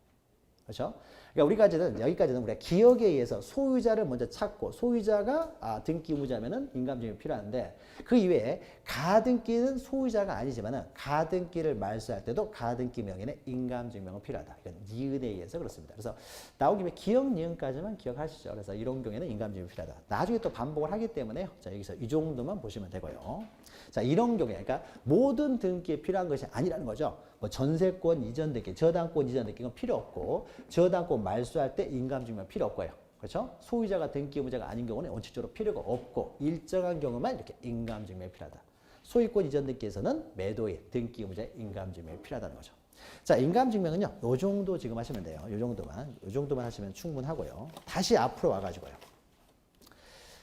그렇죠? 그러니까 여기까지는 우리가 기억에 의해서 소유자를 먼저 찾고 소유자가 등기 의무자면은 인감증명이 필요한데 그 이외에 가등기는 소유자가 아니지만은 가등기를 말소할 때도 가등기 명의는 인감증명은 필요하다. 이건 니은에 의해서 그렇습니다. 그래서 나온 김에 기억 니은까지만 기억하시죠. 그래서 이런 경우에는 인감증명이 필요하다. 나중에 또 반복을 하기 때문에요. 자, 여기서 이 정도만 보시면 되고요. 자, 이런 경우에 그러니까 모든 등기에 필요한 것이 아니라는 거죠. 뭐 전세권 이전 등기, 저당권 이전 등기는 필요 없고 저당권 말소할 때 인감증명 필요 없고요. 그렇죠? 소유자가 등기 의무자가 아닌 경우는 원칙적으로 필요가 없고 일정한 경우만 이렇게 인감증명이 필요하다. 소유권 이전 등기에서는 매도인 등기 의무자의 인감증명이 필요하다는 거죠. 자, 인감증명은요. 요 정도 지금 하시면 돼요. 요 정도만 하시면 충분하고요. 다시 앞으로 와가지고요.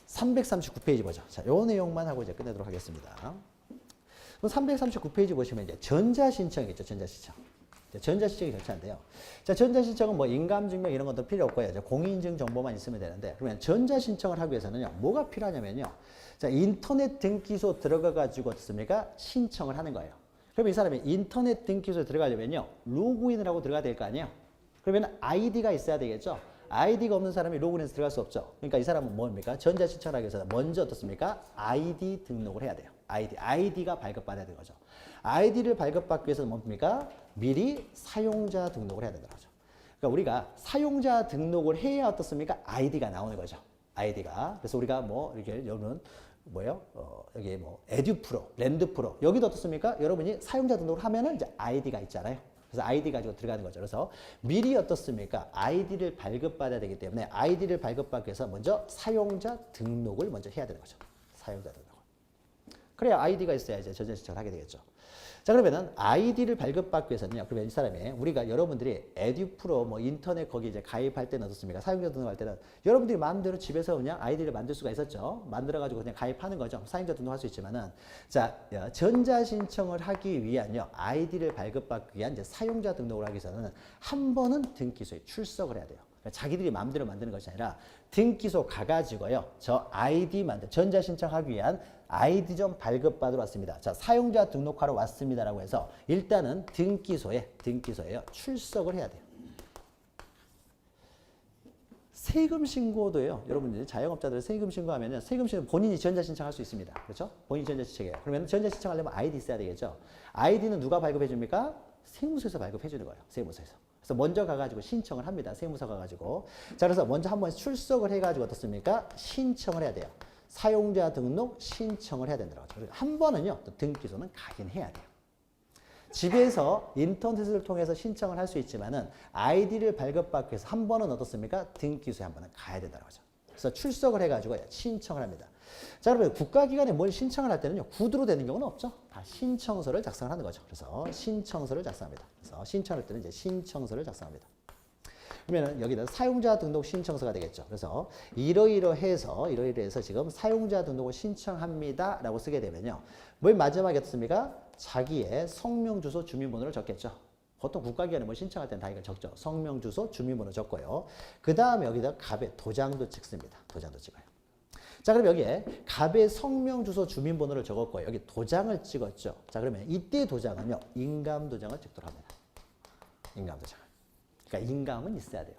339페이지 보죠. 자, 요 내용만 하고 이제 끝내도록 하겠습니다. 339페이지 보시면 이제 전자신청이겠죠. 전자신청. 전자신청이 절차인데요. 자, 전자신청은 뭐 인감증명 이런 것도 필요 없고요. 이제 공인인증 정보만 있으면 되는데 그러면 전자신청을 하기 위해서는요. 뭐가 필요하냐면요. 자, 인터넷 등기소 들어가가지고 어떻습니까? 신청을 하는 거예요. 그럼 이 사람이 인터넷 등기소에 들어가려면요. 로그인을 하고 들어가야 될 거 아니에요? 그러면 아이디가 있어야 되겠죠? 아이디가 없는 사람이 로그인해서 들어갈 수 없죠. 그러니까 이 사람은 뭡니까? 전자신청을 하기 위해서는 먼저 어떻습니까? 아이디 등록을 해야 돼요. 아이디가 발급받아야 되는 거죠. 아이디를 발급받기 위해서는 뭡니까? 미리 사용자 등록을 해야 된다는 거죠. 그러니까 우리가 사용자 등록을 해야 어떻습니까? 아이디가 나오는 거죠. 아이디가. 그래서 우리가 뭐 이렇게 여러분 뭐예요? 여기 뭐 에듀프로, 랜드프로 여기도 어떻습니까? 여러분이 사용자 등록을 하면은 이제 아이디가 있잖아요. 그래서 아이디 가지고 들어가는 거죠. 그래서 미리 어떻습니까? 아이디를 발급받아야 되기 때문에 아이디를 발급받기 위해서 먼저 사용자 등록을 먼저 해야 되는 거죠. 사용자 등록을. 그래야 아이디가 있어야 이제 전자신청을 하게 되겠죠. 자, 그러면은 아이디를 발급받기 위해서는요. 그러면 이 사람이 우리가 여러분들이 에듀프로 뭐 인터넷 거기 이제 가입할 때는 어떻습니까? 사용자 등록할 때는 여러분들이 마음대로 집에서 그냥 아이디를 만들 수가 있었죠. 만들어 가지고 그냥 가입하는 거죠. 사용자 등록할 수 있지만은 자, 전자신청을 하기 위한요. 아이디를 발급받기 위한 이제 사용자 등록을 하기 위해서는 한 번은 등기소에 출석을 해야 돼요. 그러니까 자기들이 마음대로 만드는 것이 아니라 등기소 가가지고요. 저 아이디 전자신청하기 위한 아이디 좀 발급받으러 왔습니다. 자, 사용자 등록하러 왔습니다라고 해서 일단은 등기소에요. 출석을 해야 돼요. 세금 신고도요. 여러분들 자영업자들 세금 신고하면은 세금 신고 본인이 전자신청할 수 있습니다. 그렇죠? 본인이 전자신청해요. 그러면 전자신청하려면 아이디 있어야 되겠죠. 아이디는 누가 발급해 줍니까? 세무서에서 발급해 주는 거예요. 세무서에서. 그래서 먼저 가가지고 신청을 합니다. 세무서 가가지고. 자, 그래서 먼저 한번 출석을 해가지고 어떻습니까? 신청을 해야 돼요. 사용자 등록 신청을 해야 된다고 하죠. 한 번은요, 또 등기소는 가긴 해야 돼요. 집에서 인터넷을 통해서 신청을 할 수 있지만은 아이디를 발급받기 위해서 한 번은 어떻습니까? 등기소에 한 번은 가야 된다고 하죠. 그래서 출석을 해가지고 신청을 합니다. 자, 그러면 국가기관에 뭘 신청을 할 때는요, 구두로 되는 경우는 없죠. 다 신청서를 작성하는 거죠. 그래서 신청서를 작성합니다. 그래서 신청할 때는 이제 신청서를 작성합니다. 그러면 여기다 사용자 등록 신청서가 되겠죠. 그래서 이러이러해서 지금 사용자 등록을 신청합니다라고 쓰게 되면요. 뭘 마지막에 어떻습니까? 자기의 성명, 주소, 주민번호를 적겠죠. 보통 국가기관에 뭐 신청할 때는 다 이걸 적죠. 성명, 주소, 주민번호 적고요. 그 다음에 여기다 갑의 도장도 찍습니다. 도장도 찍어요. 자, 그럼 여기에 갑의 성명, 주소, 주민번호를 적었고요. 여기 도장을 찍었죠. 자, 그러면 이때 도장은요. 인감도장을 찍도록 합니다. 인감도장. 그러니까 인감은 있어야 돼요.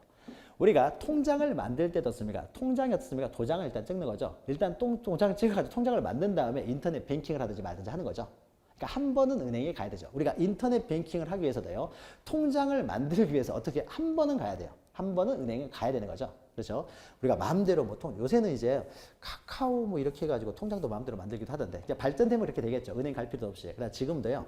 우리가 통장을 만들 때 어떻습니까? 통장이 어떻습니까? 도장을 일단 찍는 거죠. 일단 통장을 찍어가지고 통장을 만든 다음에 인터넷 뱅킹을 하든지 말든지 하는 거죠. 그러니까 한 번은 은행에 가야 되죠. 우리가 인터넷 뱅킹을 하기 위해서도요. 통장을 만들기 위해서 어떻게 한 번은 가야 돼요. 한 번은 은행에 가야 되는 거죠. 그렇죠? 우리가 마음대로 뭐 요새는 이제 카카오 뭐 이렇게 해가지고 통장도 마음대로 만들기도 하던데 이제 발전되면 그렇게 되겠죠. 은행 갈 필요도 없이. 그러나 지금도요.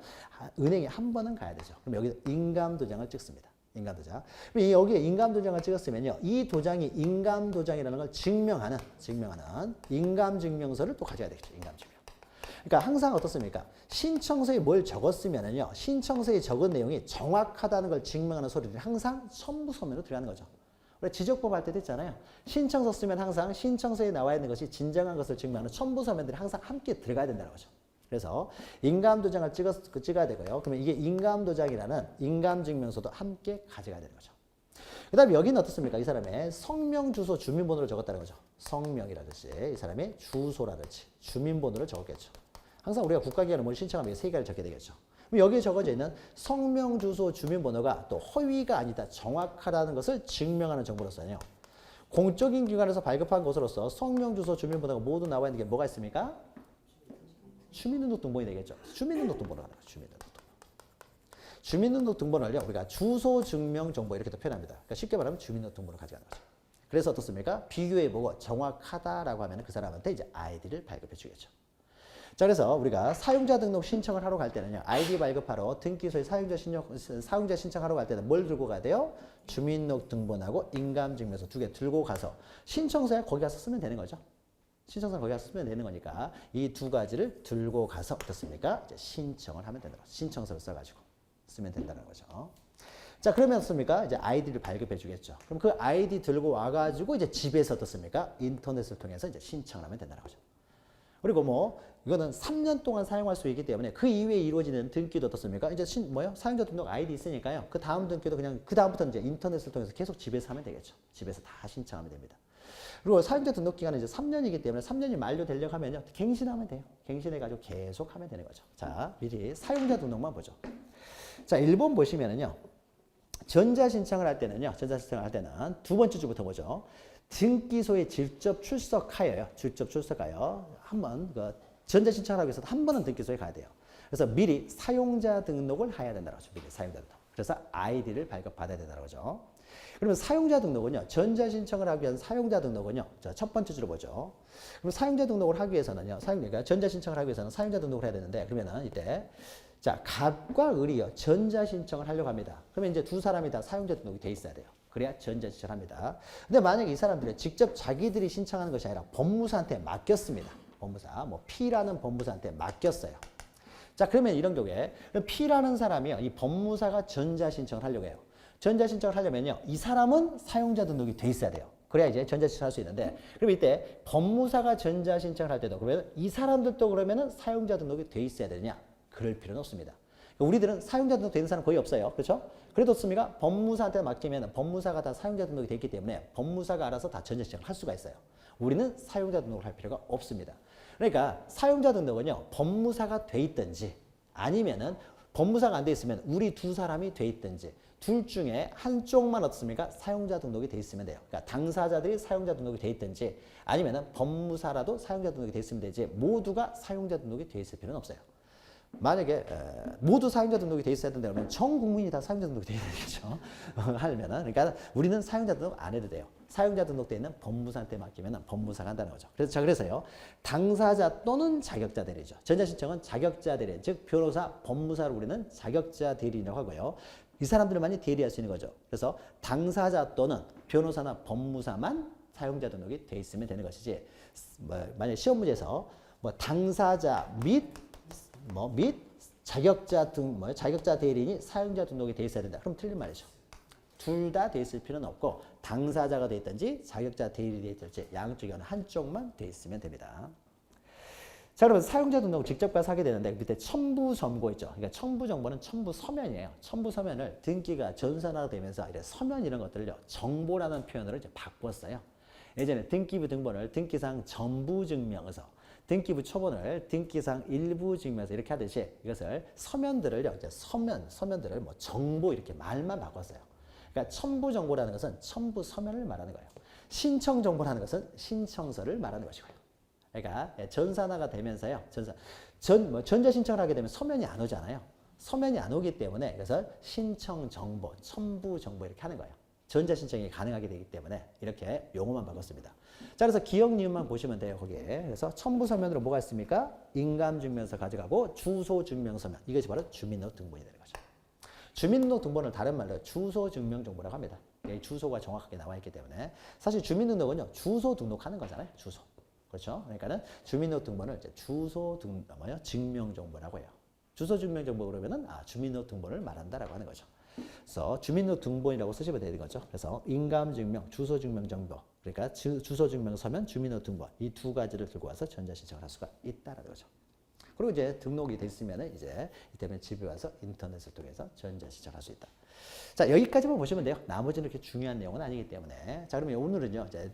은행에 한 번은 가야 되죠. 그럼 여기 인감도장을 찍습니다. 인감도장. 여기에 인감도장을 찍었으면요. 이 도장이 인감도장이라는 걸 증명하는 인감증명서를 또 가져야 되겠죠. 인감증명. 그러니까 항상 어떻습니까? 신청서에 뭘 적었으면은요. 신청서에 적은 내용이 정확하다는 걸 증명하는 서류들이 항상 첨부서면으로 들어가는 거죠. 우리 지적법 할 때도 있잖아요. 신청서 쓰면 항상 신청서에 나와 있는 것이 진정한 것을 증명하는 첨부서면들이 항상 함께 들어가야 된다는 거죠. 그래서 인감도장을 찍어야 되고요. 그러면 이게 인감도장이라는 인감증명서도 함께 가져가야 되는 거죠. 그 다음에 여기는 어떻습니까? 이 사람의 성명, 주소, 주민번호를 적었다는 거죠. 성명이라든지 이 사람의 주소라든지 주민번호를 적었겠죠. 항상 우리가 국가기관에 뭘 신청하면 세 개를 적게 되겠죠. 그럼 여기에 적어져 있는 성명, 주소, 주민번호가 또 허위가 아니다, 정확하다는 것을 증명하는 정보로서요. 공적인 기관에서 발급한 것으로서 성명, 주소, 주민번호가 모두 나와 있는 게 뭐가 있습니까? 주민등록등본이 되겠죠. 주민등록등본으로 가는 거죠. 주민등록등본. 주민등록등본을요, 우리가 주소증명정보 이렇게도 표현합니다. 그러니까 쉽게 말하면 주민등록등본을 가져가는 거죠. 그래서 어떻습니까? 비교해보고 정확하다라고 하면 그 사람한테 이제 아이디를 발급해 주겠죠. 자, 그래서 우리가 사용자 등록 신청을 하러 갈 때는요, 아이디 발급하러 등기소에 사용자 신청하러 갈 때는 뭘 들고 가야 돼요? 주민등록등본하고 인감증명서 두 개 들고 가서 신청서에 거기 가서 쓰면 되는 거죠. 신청서 거기 가서 쓰면 되는 거니까 이 두 가지를 들고 가서 어떻습니까? 이제 신청을 하면 된다고. 신청서를 써가지고 쓰면 된다는 거죠. 자, 그러면 어떻습니까? 이제 아이디를 발급해 주겠죠. 그럼 그 아이디 들고 와가지고 이제 집에서 어떻습니까? 인터넷을 통해서 이제 신청을 하면 된다는 거죠. 그리고 뭐 이거는 3년 동안 사용할 수 있기 때문에 그 이후에 이루어지는 등기도 어떻습니까? 이제 사용자 등록 아이디 있으니까요. 그 다음 등기도 그냥 그 다음부터는 이제 인터넷을 통해서 계속 집에서 하면 되겠죠. 집에서 다 신청하면 됩니다. 그리고 사용자 등록 기간은 이제 3년이기 때문에 3년이 만료되려고 하면요. 갱신하면 돼요. 갱신해가지고 계속 하면 되는 거죠. 자, 미리 사용자 등록만 보죠. 자, 1번 보시면은요. 전자신청을 할 때는 두 번째 주부터 보죠. 등기소에 직접 출석하여요. 한번 전자신청을 하기 위해서 한 번은 등기소에 가야 돼요. 그래서 미리 사용자 등록을 해야 된다는 거죠. 미리 사용자 등록. 그래서 아이디를 발급받아야 된다는 거죠. 그러면 사용자 등록은요. 전자신청을 하기 위한 사용자 등록은요. 자, 첫 번째 줄을 보죠. 그럼 사용자 등록을 하기 위해서는요. 그러니까 전자신청을 하기 위해서는 사용자 등록을 해야 되는데 그러면은 이때 자, 갑과 을이요. 전자신청을 하려고 합니다. 그러면 이제 두 사람이 다 사용자 등록이 돼 있어야 돼요. 그래야 전자신청을 합니다. 근데 만약에 이 사람들이 직접 자기들이 신청하는 것이 아니라 법무사한테 맡겼습니다. 법무사, 뭐 P라는 법무사한테 맡겼어요. 자, 그러면 이런 경우에 P라는 사람이요. 이 법무사가 전자신청을 하려고 해요. 전자신청을 하려면요. 이 사람은 사용자 등록이 돼 있어야 돼요. 그래야 이제 전자신청을 할 수 있는데 그럼 이때 법무사가 전자신청을 할 때도 그러면 이 사람들도 그러면은 사용자 등록이 돼 있어야 되느냐? 그럴 필요는 없습니다. 우리들은 사용자 등록 된 사람 거의 없어요. 그렇죠? 그래도 없습니까? 법무사한테 맡기면 법무사가 다 사용자 등록이 돼 있기 때문에 법무사가 알아서 다 전자신청을 할 수가 있어요. 우리는 사용자 등록을 할 필요가 없습니다. 그러니까 사용자 등록은요. 법무사가 돼 있든지 아니면은 법무사가 안 돼 있으면 우리 두 사람이 돼 있든지 둘 중에 한쪽만 어떻습니까? 사용자 등록이 돼 있으면 돼요. 그러니까 당사자들이 사용자 등록이 돼 있든지 아니면은 법무사라도 사용자 등록이 돼 있으면 되지 모두가 사용자 등록이 돼 있을 필요는 없어요. 만약에 모두 사용자 등록이 돼 있어야 된다면 전 국민이 다 사용자 등록이 돼 있어야 되겠죠. 하려면은 그러니까 우리는 사용자 등록 안 해도 돼요. 사용자 등록돼 있는 법무사한테 맡기면 법무사가 한다는 거죠. 그래서요. 당사자 또는 자격자 대리죠. 전자신청은 자격자 대리, 즉 변호사, 법무사를 우리는 자격자 대리라고 하고요. 이 사람들만이 대리할 수 있는 거죠. 그래서 당사자 또는 변호사나 법무사만 사용자 등록이 돼 있으면 되는 것이지. 만약 시험 문제에서 당사자 및 자격자 자격자 대리인이 사용자 등록이 돼 있어야 된다. 그럼 틀린 말이죠. 둘 다 돼 있을 필요는 없고 당사자가 돼 있든지 자격자 대리인이 돼 있든지 양쪽에 어느 한쪽만 돼 있으면 됩니다. 자, 그러면 사용자 등록을 직접 가서 하게 되는데 밑에 첨부 정보 있죠. 그러니까 첨부 정보는 첨부 서면이에요. 첨부 서면을 등기가 전산화되면서 이래 서면 이런 것들을요. 정보라는 표현으로 이제 바꿨어요. 예전에 등기부 등본을 등기상 전부 증명서, 등기부 초본을 등기상 일부 증명서 이렇게 하듯이 이것을 서면들을요. 이제 서면들을 정보 이렇게 말만 바꿨어요. 그러니까 첨부 정보라는 것은 첨부 서면을 말하는 거예요. 신청 정보라는 것은 신청서를 말하는 것이고요. 그러니까 전산화가 되면서요. 전자 신청을 하게 되면 서면이 안 오잖아요. 서면이 안 오기 때문에 그래서 신청 정보, 첨부 정보 이렇게 하는 거예요. 전자 신청이 가능하게 되기 때문에 이렇게 용어만 바꿨습니다. 자, 그래서 기억 니은만 보시면 돼요. 거기에. 그래서 첨부 서면으로 뭐가 있습니까? 인감증명서 가져가고 주소증명서면. 이것이 바로 주민등록번호이 되는 거죠. 주민등록등본을 다른 말로 주소증명정보라고 합니다. 주소가 정확하게 나와 있기 때문에 사실 주민등록은요. 주소 등록하는 거잖아요. 주소. 그렇죠? 그러니까는 주민등록등본을 이제 증명정보라고 해요. 주소증명정보 그러면은 주민등록등본을 말한다라고 하는 거죠. 그래서 주민등록등본이라고 쓰시면 되는 거죠. 그래서 인감증명, 주소증명정보, 그러니까 주소증명서면 주민등록등본 이 두 가지를 들고 와서 전자신청을 할 수가 있다라는 거죠. 그리고 이제 등록이 됐으면은 이제 이때면 집에 와서 인터넷을 통해서 전자신청할 수 있다. 자, 여기까지만 보시면 돼요. 나머지는 그렇게 중요한 내용은 아니기 때문에. 자, 그러면 오늘은요, 이제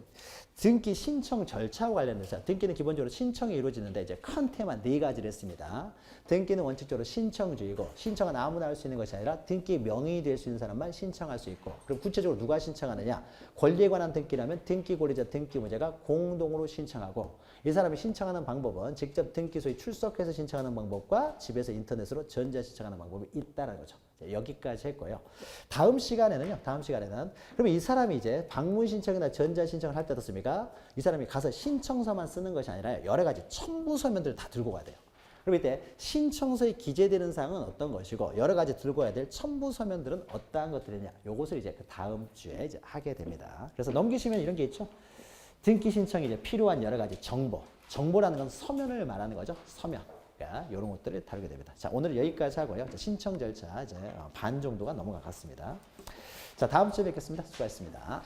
등기 신청 절차와 관련해서 등기는 기본적으로 신청이 이루어지는데 이제 큰 테마 4가지를 했습니다. 등기는 원칙적으로 신청주의고 신청은 아무나 할 수 있는 것이 아니라 등기 명의이 될 수 있는 사람만 신청할 수 있고 그럼 구체적으로 누가 신청하느냐? 권리에 관한 등기라면 등기 권리자 등기무자가 공동으로 신청하고 이 사람이 신청하는 방법은 직접 등기소에 출석해서 신청하는 방법과 집에서 인터넷으로 전자 신청하는 방법이 있다는 거죠. 여기까지 했고요. 다음 시간에는 그러면 이 사람이 이제 방문 신청이나 전자 신청을 할 때 어떻습니까? 이 사람이 가서 신청서만 쓰는 것이 아니라 여러 가지 첨부 서면들을 다 들고 가야 돼요. 그럼 이때 신청서에 기재되는 사항은 어떤 것이고 여러 가지 들고 와야 될 첨부 서면들은 어떠한 것들이냐? 요것을 이제 그 다음 주에 이제 하게 됩니다. 그래서 넘기시면 이런 게 있죠. 등기 신청에 이제 필요한 여러 가지 정보라는 건 서면을 말하는 거죠. 서면. 그러니까 이런 것들을 다루게 됩니다. 자, 오늘 여기까지 하고요. 신청 절차 이제 반 정도가 넘어갔습니다. 자, 다음 주에 뵙겠습니다. 수고하셨습니다.